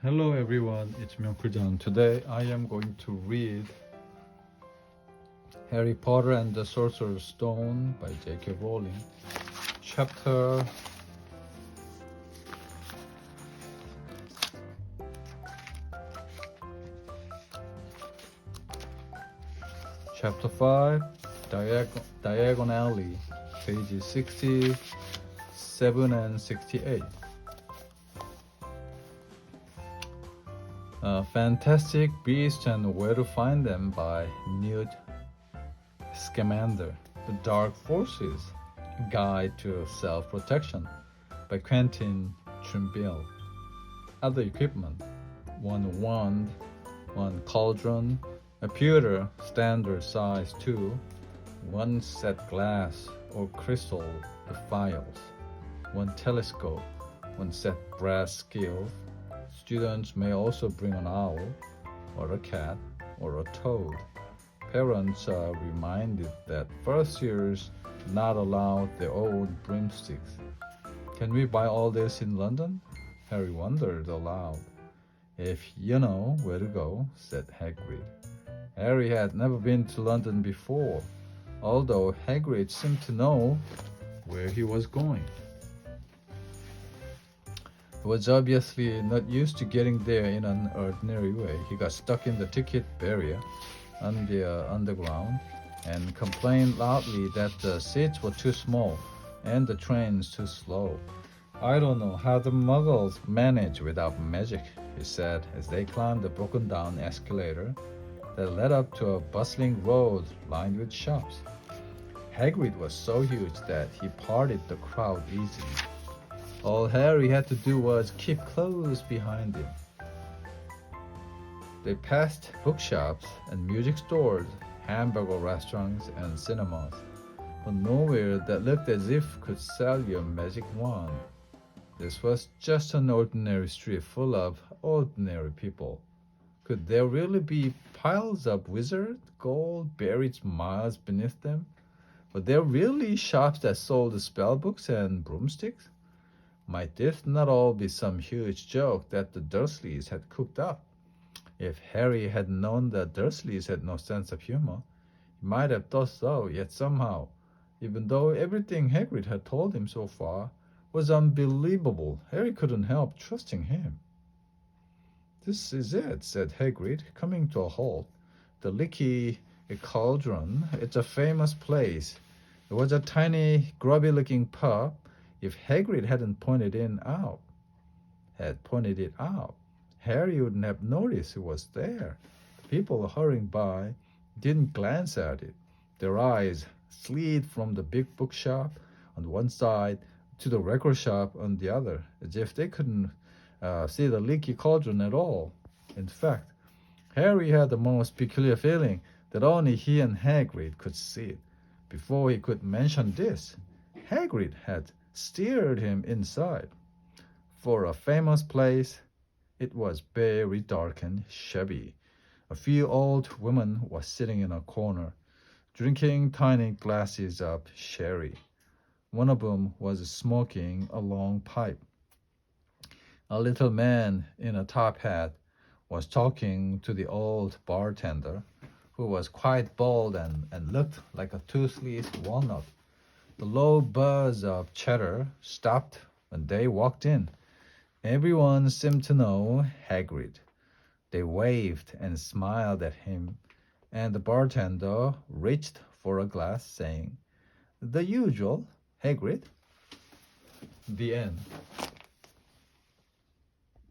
Hello everyone, it's Myeongkul. Today I am going to read Harry Potter and the Sorcerer's Stone by J.K. Rowling. Chapter Chapter 5, Diagonally, pages 67 and 68. Fantastic Beasts and Where to Find Them by Newt Scamander. The Dark Forces, Guide to Self-Protection by Quentin Trimble. Other equipment: one wand, one cauldron, a pewter standard size 2, one set glass or crystal phials, one telescope, one set brass scales. Students may also bring an owl, or a cat, or a toad. Parents are reminded that first years not allowed their own broomsticks. Can we buy all this in London? Harry wondered aloud. If you know where to go, said Hagrid. Harry had never been to London before, although Hagrid seemed to know where he was going. He was obviously not used to getting there in an ordinary way. He got stuck in the ticket barrier on the underground and complained loudly that the seats were too small and the trains too slow. I don't know how the muggles manage without magic, he said as they climbed the broken down escalator that led up to a bustling road lined with shops. Hagrid was so huge that he parted the crowd easily. All Harry had to do was keep close behind him. They passed bookshops and music stores, hamburger restaurants and cinemas, but nowhere that looked as if could sell you a magic wand. This was just an ordinary street full of ordinary people. Could there really be piles of wizard gold buried miles beneath them? Were there really shops that sold spellbooks and broomsticks? Might this not all be some huge joke that the Dursleys had cooked up? If Harry had known the Dursleys had no sense of humor, he might have thought so, yet somehow, even though everything Hagrid had told him so far was unbelievable, Harry couldn't help trusting him. This is it, said Hagrid, coming to a halt. The Leaky Cauldron. It's a famous place. It was a tiny, grubby-looking pub. If Hagrid hadn't pointed it out, Harry wouldn't have noticed it was there. People hurrying by didn't glance at it. Their eyes slid from the big bookshop on one side to the record shop on the other, as if they couldn't see the Leaky Cauldron at all. In fact, Harry had the most peculiar feeling that only he and Hagrid could see it. Before he could mention this, Hagrid had steered him inside. For a famous place, it was very dark and shabby. A few old women were sitting in a corner, drinking tiny glasses of sherry. One of them was smoking a long pipe. A little man in a top hat was talking to the old bartender, who was quite bald and looked like a toothless walnut. The low buzz of chatter stopped when they walked in. Everyone seemed to know Hagrid. They waved and smiled at him, and the bartender reached for a glass, saying, "The usual, Hagrid." The end.